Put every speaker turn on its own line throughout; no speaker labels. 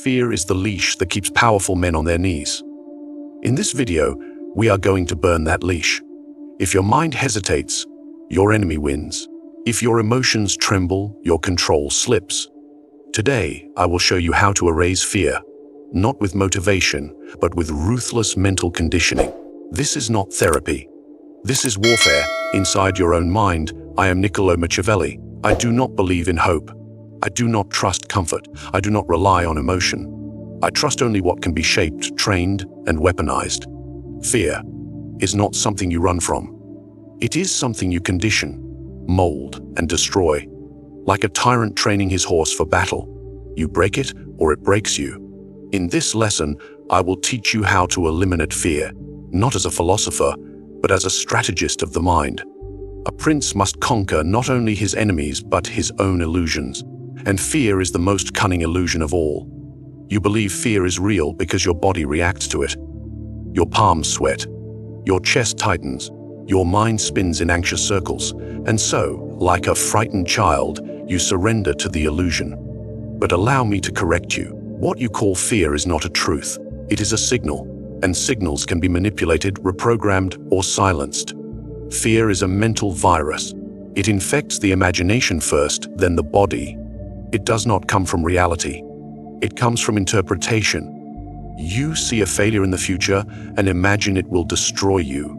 fear is the leash that keeps powerful men on their knees. In this video, we are going to burn that leash. If your mind hesitates, your enemy wins. If your emotions tremble, your control slips. Today, I will show you how to erase fear, not with motivation, but with ruthless mental conditioning. This is not therapy. This is warfare inside your own mind. I am Machiavelli. I do not believe in hope. I do not trust comfort. I do not rely on emotion. I trust only what can be shaped, trained, and weaponized. Fear is not something you run from. It is something you condition, mold, and destroy. Like a tyrant training his horse for battle. You break it, or it breaks you. In this lesson, I will teach you how to eliminate fear, not as a philosopher, but as a strategist of the mind. A prince must conquer not only his enemies, but his own illusions. And fear is the most cunning illusion of all. You believe fear is real because your body reacts to it. Your palms sweat. Your chest tightens. Your mind spins in anxious circles. And so, like a frightened child, you surrender to the illusion. But allow me to correct you. What you call fear is not a truth. It is a signal. And signals can be manipulated, reprogrammed, or silenced. Fear is a mental virus. It infects the imagination first, then the body. It does not come from reality. It comes from interpretation. You see a failure in the future and imagine it will destroy you.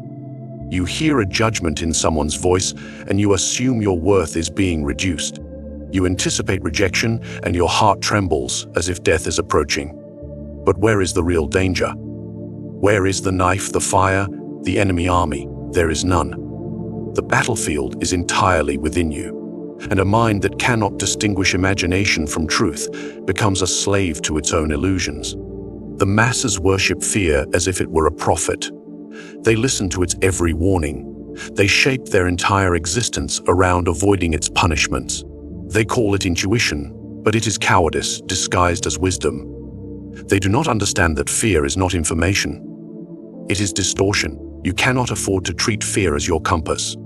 You hear a judgment in someone's voice and you assume your worth is being reduced. You anticipate rejection and your heart trembles as if death is approaching. But where is the real danger? Where is the knife, the fire, the enemy army? There is none. The battlefield is entirely within you, and a mind that cannot distinguish imagination from truth becomes a slave to its own illusions. The masses worship fear as if it were a prophet. They listen to its every warning. They shape their entire existence around avoiding its punishments. They call it intuition, but it is cowardice disguised as wisdom. They do not understand that fear is not information. It is distortion. You cannot afford to treat fear as your compass.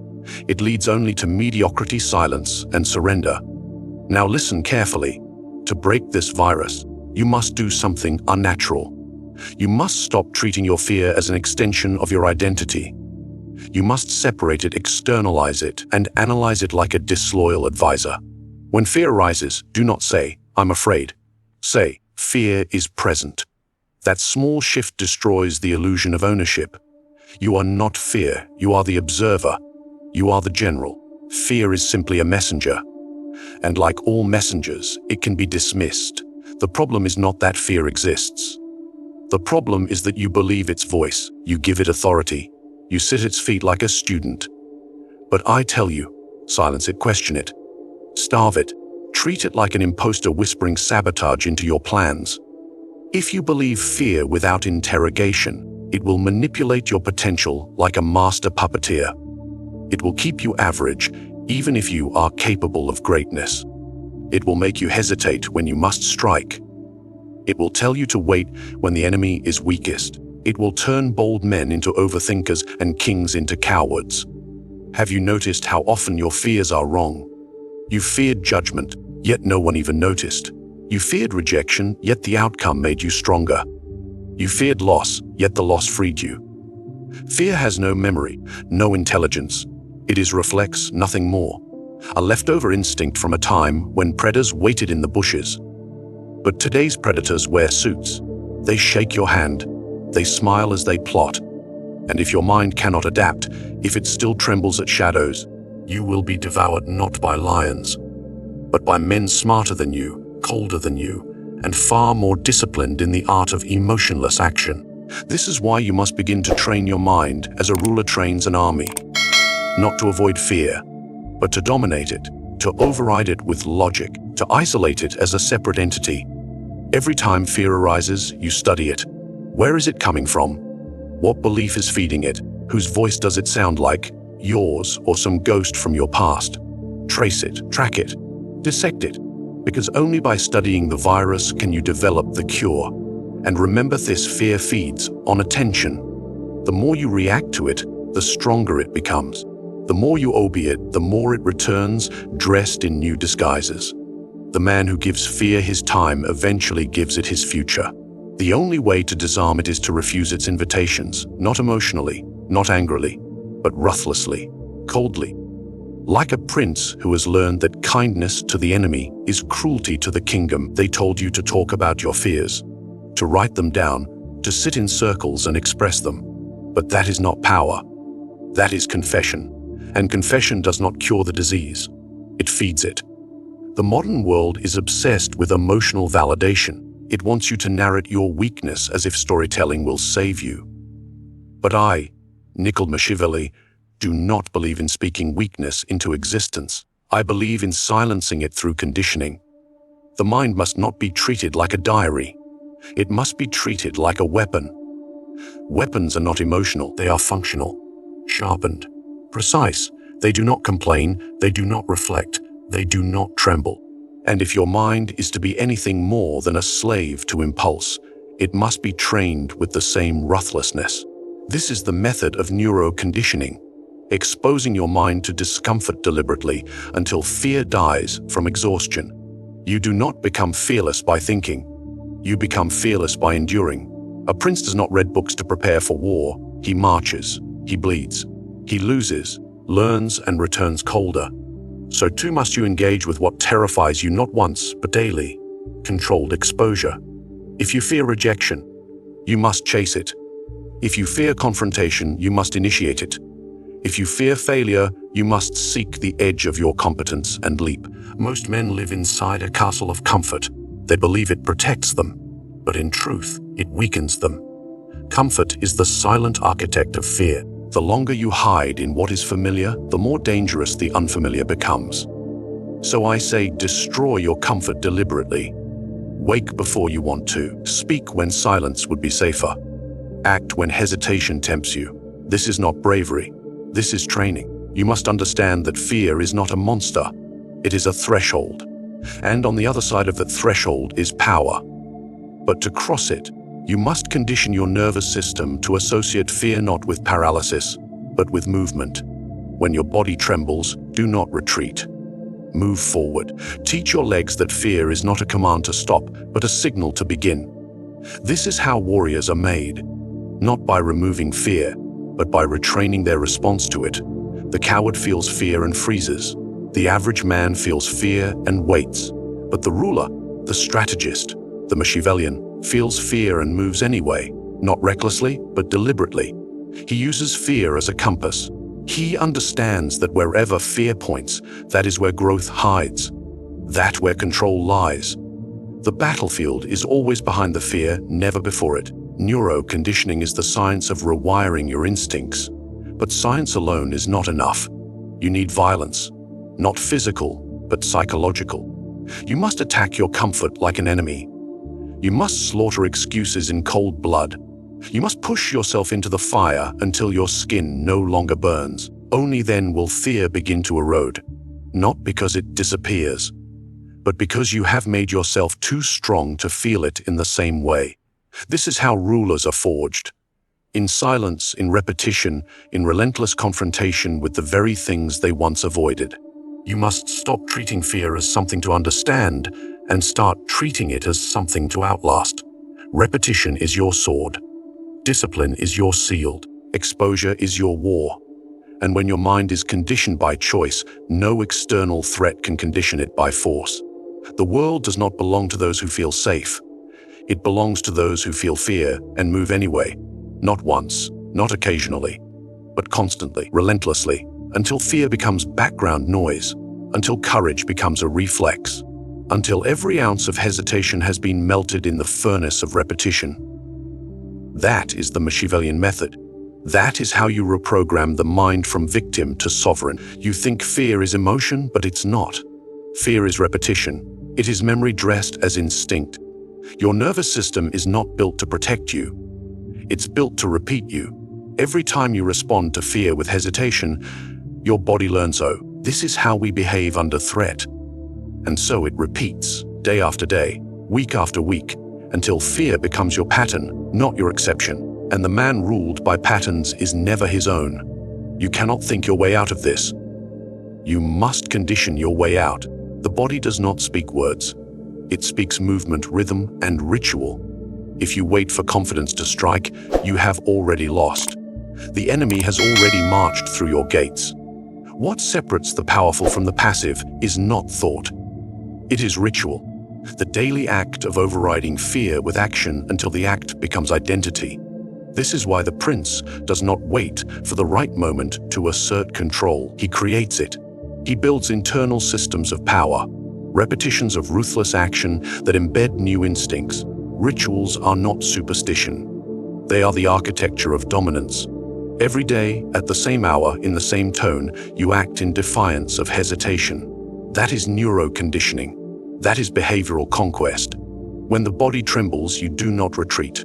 It leads only to mediocrity, silence, and surrender. Now listen carefully. To break this virus, you must do something unnatural. You must stop treating your fear as an extension of your identity. You must separate it, externalize it, and analyze it like a disloyal advisor. When fear arises, do not say, "I'm afraid." Say, "Fear is present." That small shift destroys the illusion of ownership. You are not fear, you are the observer. You are the general. Fear is simply a messenger. And like all messengers, it can be dismissed. The problem is not that fear exists. The problem is that you believe its voice, you give it authority, you sit at its feet like a student. But I tell you, silence it, question it, starve it, treat it like an imposter whispering sabotage into your plans. If you believe fear without interrogation, it will manipulate your potential like a master puppeteer. It will keep you average, even if you are capable of greatness. It will make you hesitate when you must strike. It will tell you to wait when the enemy is weakest. It will turn bold men into overthinkers and kings into cowards. Have you noticed how often your fears are wrong? You feared judgment, yet no one even noticed. You feared rejection, yet the outcome made you stronger. You feared loss, yet the loss freed you. Fear has no memory, no intelligence. It is reflex, nothing more. A leftover instinct from a time when predators waited in the bushes. But today's predators wear suits. They shake your hand. They smile as they plot. And if your mind cannot adapt, if it still trembles at shadows, you will be devoured not by lions, but by men smarter than you, colder than you, and far more disciplined in the art of emotionless action. This is why you must begin to train your mind as a ruler trains an army. Not to avoid fear, but to dominate it, to override it with logic, to isolate it as a separate entity. Every time fear arises, you study it. Where is it coming from? What belief is feeding it? Whose voice does it sound like? Yours or some ghost from your past? Trace it, track it, dissect it, because only by studying the virus can you develop the cure. And remember this, fear feeds on attention. The more you react to it, the stronger it becomes. The more you obey it, the more it returns, dressed in new disguises. The man who gives fear his time eventually gives it his future. The only way to disarm it is to refuse its invitations, not emotionally, not angrily, but ruthlessly, coldly. Like a prince who has learned that kindness to the enemy is cruelty to the kingdom, they told you to talk about your fears, to write them down, to sit in circles and express them. But that is not power. That is confession. And confession does not cure the disease. It feeds it. The modern world is obsessed with emotional validation. It wants you to narrate your weakness as if storytelling will save you. But I, Machiavelli, do not believe in speaking weakness into existence. I believe in silencing it through conditioning. The mind must not be treated like a diary. It must be treated like a weapon. Weapons are not emotional, they are functional, sharpened, precise. They do not complain, they do not reflect, they do not tremble. And if your mind is to be anything more than a slave to impulse, it must be trained with the same ruthlessness. This is the method of neuroconditioning, exposing your mind to discomfort deliberately until fear dies from exhaustion. You do not become fearless by thinking. You become fearless by enduring. A prince does not read books to prepare for war. He marches, he bleeds, he loses, learns and returns colder. So too must you engage with what terrifies you not once, but daily. Controlled exposure. If you fear rejection, you must chase it. If you fear confrontation, you must initiate it. If you fear failure, you must seek the edge of your competence and leap. Most men live inside a castle of comfort. They believe it protects them, but in truth, it weakens them. Comfort is the silent architect of fear. The longer you hide in what is familiar, the more dangerous the unfamiliar becomes. So I say, destroy your comfort deliberately. Wake before you want to. Speak when silence would be safer. Act when hesitation tempts you. This is not bravery. This is training. You must understand that fear is not a monster. It is a threshold. And on the other side of that threshold is power. But to cross it, you must condition your nervous system to associate fear not with paralysis, but with movement. When your body trembles, do not retreat. Move forward. Teach your legs that fear is not a command to stop, but a signal to begin. This is how warriors are made. Not by removing fear, but by retraining their response to it. The coward feels fear and freezes. The average man feels fear and waits. But the ruler, the strategist, the Machiavellian, feels fear and moves anyway, not recklessly, but deliberately. He uses fear as a compass. He understands that wherever fear points, that is where growth hides, that where control lies. The battlefield is always behind the fear, never before it. Neuroconditioning is the science of rewiring your instincts. But science alone is not enough. You need violence, not physical, but psychological. You must attack your comfort like an enemy. You must slaughter excuses in cold blood. You must push yourself into the fire until your skin no longer burns. Only then will fear begin to erode. Not because it disappears, but because you have made yourself too strong to feel it in the same way. This is how rulers are forged. In silence, in repetition, in relentless confrontation with the very things they once avoided. You must stop treating fear as something to understand and start treating it as something to outlast. Repetition is your sword. Discipline is your shield. Exposure is your war. And when your mind is conditioned by choice, no external threat can condition it by force. The world does not belong to those who feel safe. It belongs to those who feel fear and move anyway. Not once, not occasionally, but constantly, relentlessly, until fear becomes background noise, until courage becomes a reflex, until every ounce of hesitation has been melted in the furnace of repetition. That is the Machiavellian method. That is how you reprogram the mind from victim to sovereign. You think fear is emotion, but it's not. Fear is repetition. It is memory dressed as instinct. Your nervous system is not built to protect you. It's built to repeat you. Every time you respond to fear with hesitation, your body learns, oh, this is how we behave under threat. And so it repeats, day after day, week after week, until fear becomes your pattern, not your exception. And the man ruled by patterns is never his own. You cannot think your way out of this. You must condition your way out. The body does not speak words. It speaks movement, rhythm, and ritual. If you wait for confidence to strike, you have already lost. The enemy has already marched through your gates. What separates the powerful from the passive is not thought. It is ritual, the daily act of overriding fear with action until the act becomes identity. This is why the prince does not wait for the right moment to assert control. He creates it. He builds internal systems of power, repetitions of ruthless action that embed new instincts. Rituals are not superstition. They are the architecture of dominance. Every day, at the same hour, in the same tone, you act in defiance of hesitation. That is neuroconditioning. That is behavioral conquest. When the body trembles, you do not retreat.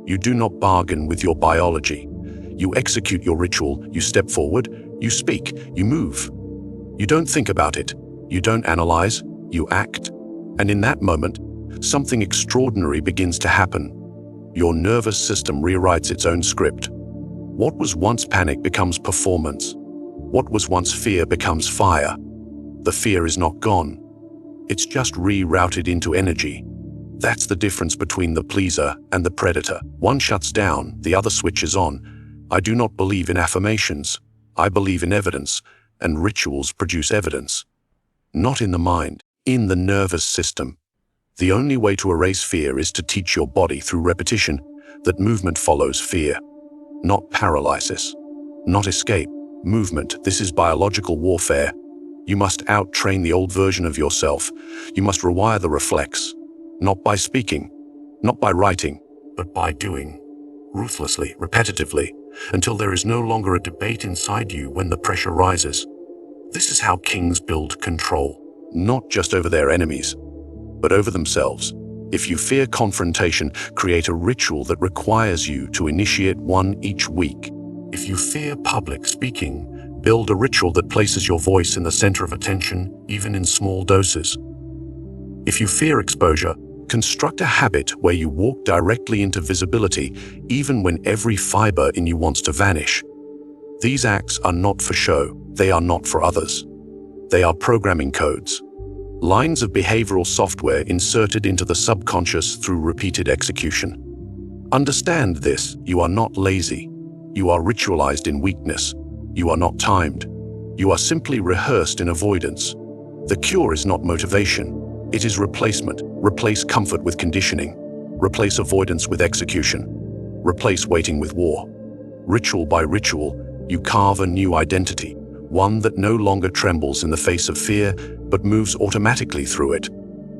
You do not bargain with your biology. You execute your ritual, you step forward, you speak, you move. You don't think about it. You don't analyze, you act. And in that moment, something extraordinary begins to happen. Your nervous system rewrites its own script. What was once panic becomes performance. What was once fear becomes fire. The fear is not gone. It's just rerouted into energy. That's the difference between the pleaser and the predator. One shuts down, the other switches on. I do not believe in affirmations. I believe in evidence, and rituals produce evidence. Not in the mind, in the nervous system. The only way to erase fear is to teach your body through repetition that movement follows fear. Not paralysis, not escape, movement. This is biological warfare. You must out-train the old version of yourself. You must rewire the reflex, not by speaking, not by writing, but by doing, ruthlessly, repetitively, until there is no longer a debate inside you when the pressure rises. This is how kings build control, not just over their enemies, but over themselves. If you fear confrontation, create a ritual that requires you to initiate one each week. If you fear public speaking, build a ritual that places your voice in the center of attention, even in small doses. If you fear exposure, construct a habit where you walk directly into visibility, even when every fiber in you wants to vanish. These acts are not for show. They are not for others. They are programming codes. Lines of behavioral software inserted into the subconscious through repeated execution. Understand this, you are not lazy. You are ritualized in weakness. You are not timed. You are simply rehearsed in avoidance. The cure is not motivation. It is replacement. Replace comfort with conditioning. Replace avoidance with execution. Replace waiting with war. Ritual by ritual, you carve a new identity. One that no longer trembles in the face of fear, but moves automatically through it.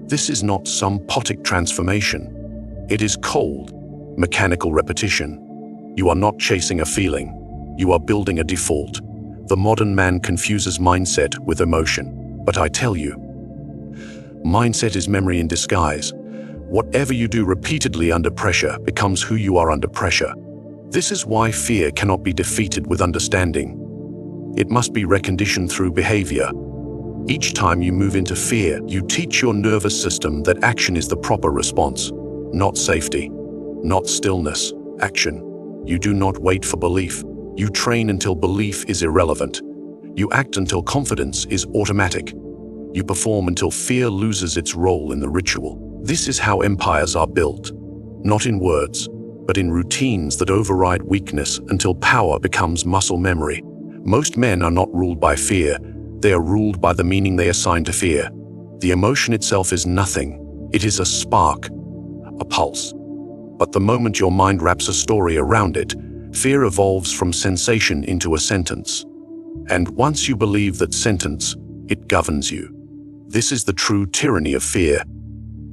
This is not some potic transformation. It is cold, mechanical repetition. You are not chasing a feeling. You are building a default. The modern man confuses mindset with emotion. But I tell you, mindset is memory in disguise. Whatever you do repeatedly under pressure becomes who you are under pressure. This is why fear cannot be defeated with understanding. It must be reconditioned through behavior. Each time you move into fear, you teach your nervous system that action is the proper response, not safety, not stillness, action. You do not wait for belief. You train until belief is irrelevant. You act until confidence is automatic. You perform until fear loses its role in the ritual. This is how empires are built, not in words, but in routines that override weakness until power becomes muscle memory. Most men are not ruled by fear. They are ruled by the meaning they assign to fear. The emotion itself is nothing. It is a spark, a pulse. But the moment your mind wraps a story around it, fear evolves from sensation into a sentence. And once you believe that sentence, it governs you. This is the true tyranny of fear.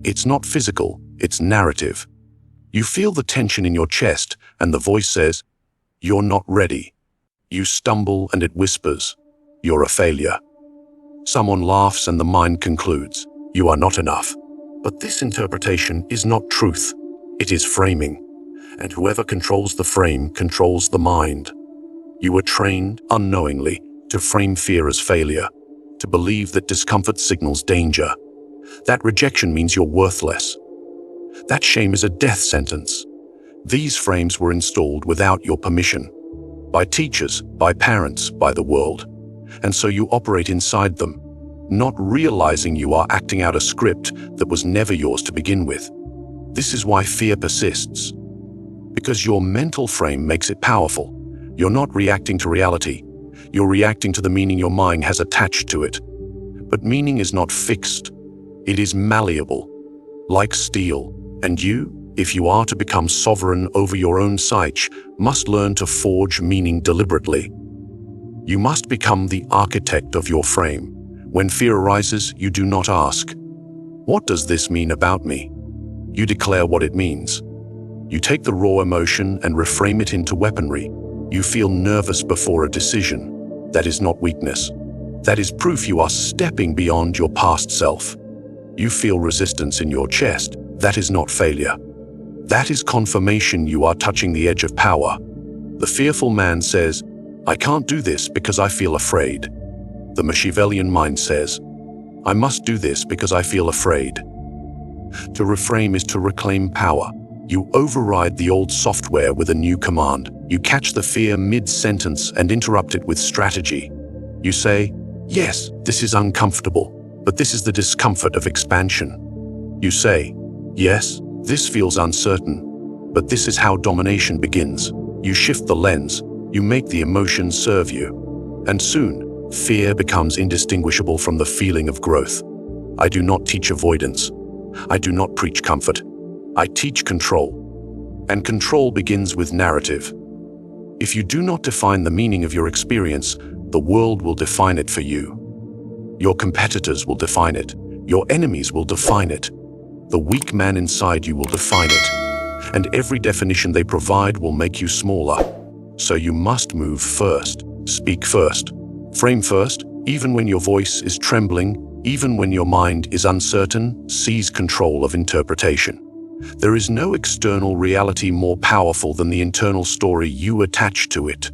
It's not physical, it's narrative. You feel the tension in your chest, and the voice says, "You're not ready." You stumble and it whispers, "You're a failure." Someone laughs and the mind concludes, "You are not enough." But this interpretation is not truth. It is framing. And whoever controls the frame controls the mind. You were trained, unknowingly, to frame fear as failure, to believe that discomfort signals danger. That rejection means you're worthless. That shame is a death sentence. These frames were installed without your permission. By teachers, by parents, by the world. And so you operate inside them. not realizing you are acting out a script that was never yours to begin with. This is why fear persists. Because your mental frame makes it powerful. You're not reacting to reality. You're reacting to the meaning your mind has attached to it. But meaning is not fixed. It is malleable, like steel. And you, if you are to become sovereign over your own psyche, must learn to forge meaning deliberately. You must become the architect of your frame. When fear arises, you do not ask, "What does this mean about me?" You declare what it means. You take the raw emotion and reframe it into weaponry. You feel nervous before a decision. That is not weakness. That is proof you are stepping beyond your past self. You feel resistance in your chest. That is not failure. That is confirmation you are touching the edge of power. The fearful man says, "I can't do this because I feel afraid." The Machiavellian mind says, "I must do this because I feel afraid." To reframe is to reclaim power. You override the old software with a new command. You catch the fear mid-sentence and interrupt it with strategy. You say, "Yes, this is uncomfortable, but this is the discomfort of expansion." You say, "Yes, this feels uncertain, but this is how domination begins." You shift the lens. You make the emotions serve you. And soon, fear becomes indistinguishable from the feeling of growth. I do not teach avoidance. I do not preach comfort. I teach control. And control begins with narrative. If you do not define the meaning of your experience, the world will define it for you. Your competitors will define it. Your enemies will define it. The weak man inside you will define it. And every definition they provide will make you smaller. So you must move first, speak first, frame first, even when your voice is trembling, even when your mind is uncertain, seize control of interpretation. There is no external reality more powerful than the internal story you attach to it.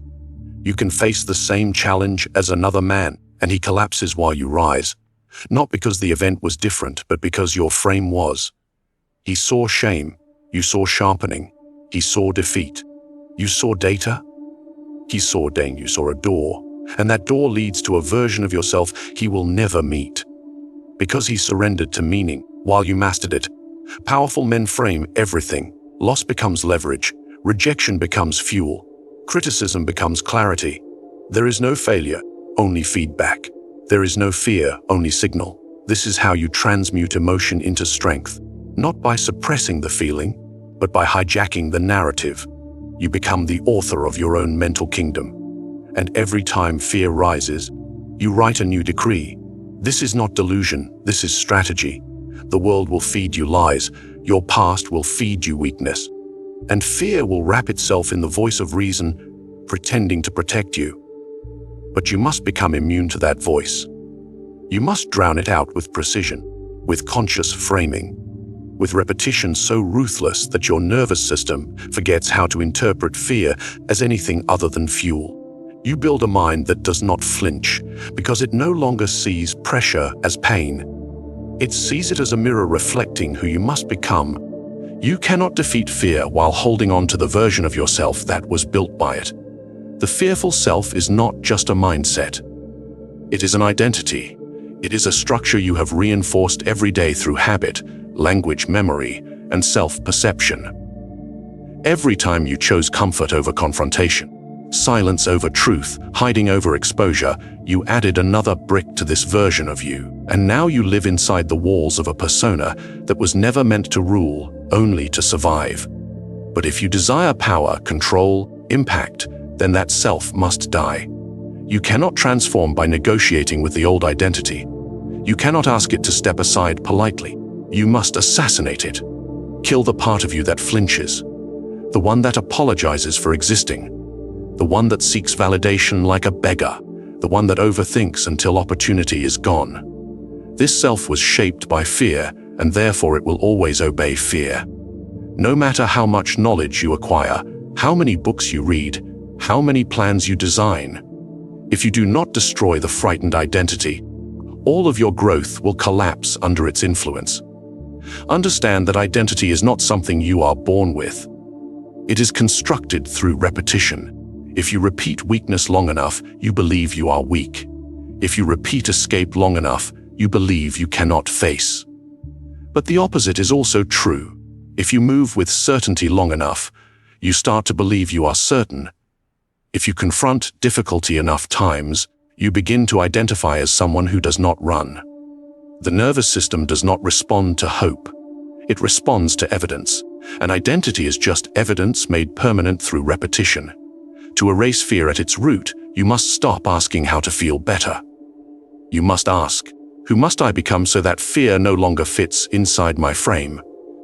You can face the same challenge as another man, and he collapses while you rise. Not because the event was different, but because your frame was. He saw shame. You saw sharpening. He saw defeat. You saw data. He saw Dane. You saw a door. And that door leads to a version of yourself he will never meet. Because he surrendered to meaning while you mastered it. Powerful men frame everything. Loss becomes leverage. Rejection becomes fuel. Criticism becomes clarity. There is no failure, only feedback. There is no fear, only signal. This is how you transmute emotion into strength. Not by suppressing the feeling, but by hijacking the narrative. You become the author of your own mental kingdom. And every time fear rises, you write a new decree. This is not delusion, this is strategy. The world will feed you lies. Your past will feed you weakness. And fear will wrap itself in the voice of reason, pretending to protect you. But you must become immune to that voice. You must drown it out with precision, with conscious framing, with repetition so ruthless that your nervous system forgets how to interpret fear as anything other than fuel. You build a mind that does not flinch because it no longer sees pressure as pain. It sees it as a mirror reflecting who you must become. You cannot defeat fear while holding on to the version of yourself that was built by it. The fearful self is not just a mindset. It is an identity. It is a structure you have reinforced every day through habit, language memory, and self-perception. Every time you chose comfort over confrontation, silence over truth, hiding over exposure, you added another brick to this version of you. And now you live inside the walls of a persona that was never meant to rule, only to survive. But if you desire power, control, impact, then that self must die. You cannot transform by negotiating with the old identity. You cannot ask it to step aside politely. You must assassinate it. Kill the part of you that flinches, the one that apologizes for existing, the one that seeks validation like a beggar, the one that overthinks until opportunity is gone. This self was shaped by fear, and therefore it will always obey fear. No matter how much knowledge you acquire, how many books you read, how many plans you design, if you do not destroy the frightened identity, all of your growth will collapse under its influence. Understand that identity is not something you are born with. It is constructed through repetition. If you repeat weakness long enough, you believe you are weak. If you repeat escape long enough, you believe you cannot face. But the opposite is also true. If you move with certainty long enough, you start to believe you are certain. If you confront difficulty enough times, you begin to identify as someone who does not run. The nervous system does not respond to hope. It responds to evidence. An identity is just evidence made permanent through repetition. To erase fear at its root, you must stop asking how to feel better. You must ask, who must I become so that fear no longer fits inside my frame?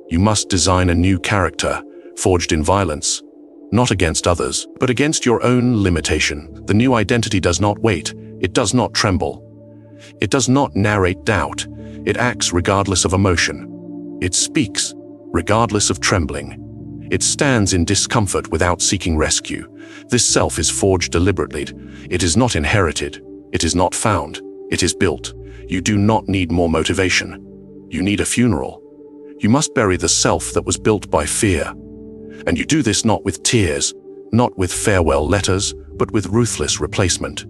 You must design a new character, forged in violence, not against others, but against your own limitation. The new identity does not wait. It does not tremble. It does not narrate doubt. It acts regardless of emotion. It speaks regardless of trembling. It stands in discomfort without seeking rescue. This self is forged deliberately. It is not inherited. It is not found. It is built. You do not need more motivation. You need a funeral. You must bury the self that was built by fear. And you do this not with tears, not with farewell letters, but with ruthless replacement.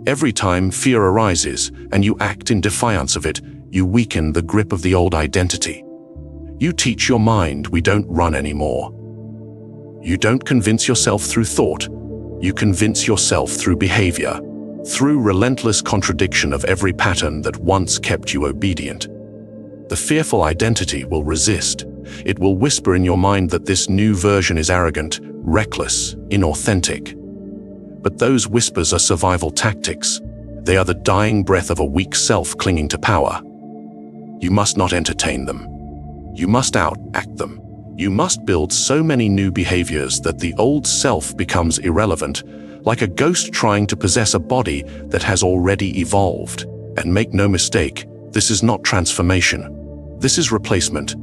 Every time fear arises and you act in defiance of it, you weaken the grip of the old identity. You teach your mind we don't run anymore. You don't convince yourself through thought. You convince yourself through behavior, through relentless contradiction of every pattern that once kept you obedient. The fearful identity will resist. It will whisper in your mind that this new version is arrogant, reckless, inauthentic. But those whispers are survival tactics. They are the dying breath of a weak self clinging to power. You must not entertain them. You must out-act them. You must build so many new behaviors that the old self becomes irrelevant, like a ghost trying to possess a body that has already evolved. And make no mistake, this is not transformation. This is replacement.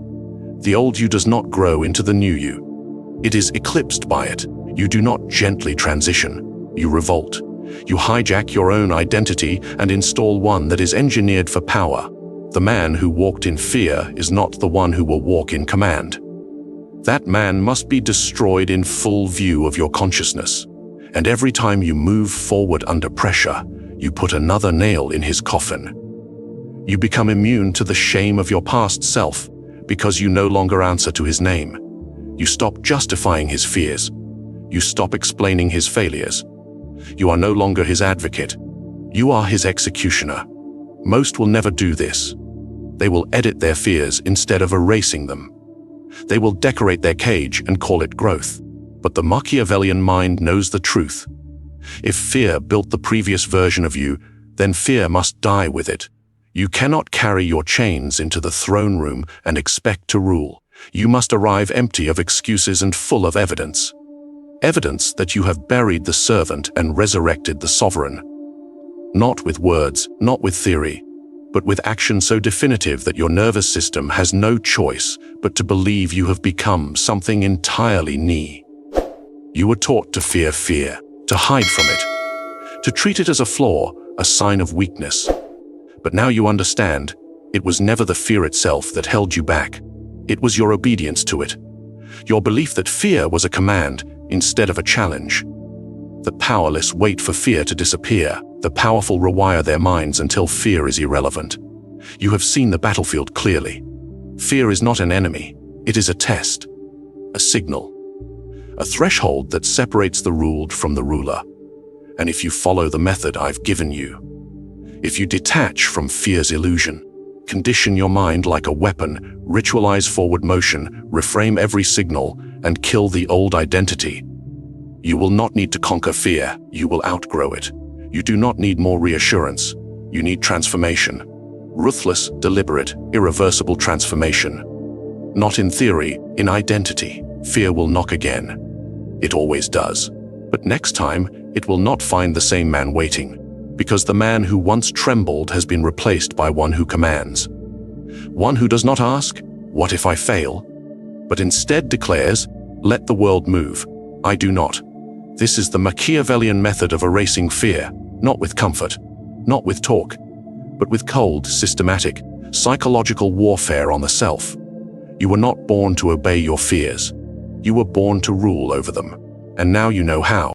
The old you does not grow into the new you. It is eclipsed by it. You do not gently transition. You revolt. You hijack your own identity and install one that is engineered for power. The man who walked in fear is not the one who will walk in command. That man must be destroyed in full view of your consciousness. And every time you move forward under pressure, you put another nail in his coffin. You become immune to the shame of your past self because you no longer answer to his name. You stop justifying his fears. You stop explaining his failures. You are no longer his advocate. You are his executioner. Most will never do this. They will edit their fears instead of erasing them. They will decorate their cage and call it growth. But the Machiavellian mind knows the truth. If fear built the previous version of you, then fear must die with it. You cannot carry your chains into the throne room and expect to rule. You must arrive empty of excuses and full of evidence. Evidence that you have buried the servant and resurrected the sovereign. Not with words, not with theory, but with action so definitive that your nervous system has no choice but to believe you have become something entirely new. You were taught to fear fear, to hide from it, to treat it as a flaw, a sign of weakness. But now you understand, it was never the fear itself that held you back. It was your obedience to it. Your belief that fear was a command instead of a challenge. The powerless wait for fear to disappear. The powerful rewire their minds until fear is irrelevant. You have seen the battlefield clearly. Fear is not an enemy. It is a test, a signal, a threshold that separates the ruled from the ruler. And if you follow the method I've given you, if you detach from fear's illusion, condition your mind like a weapon, ritualize forward motion, reframe every signal, and kill the old identity, you will not need to conquer fear. You will outgrow it. You do not need more reassurance. You need transformation. Ruthless, deliberate, irreversible transformation. Not in theory, in identity. Fear will knock again. It always does. But next time, it will not find the same man waiting, because the man who once trembled has been replaced by one who commands. One who does not ask, "What if I fail?" but instead declares, "Let the world move. I do not." This is the Machiavellian method of erasing fear, not with comfort, not with talk, but with cold, systematic, psychological warfare on the self. You were not born to obey your fears. You were born to rule over them. And now you know how.